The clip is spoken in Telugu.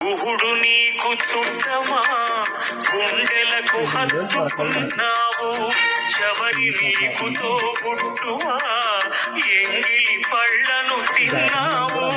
గుహుడు నీకు చుట్టమా, గుండెలకు హత్తుకున్నావు. చవరి నీకు తోబుట్టువా, ఎంగిలి పళ్ళను తిన్నావు.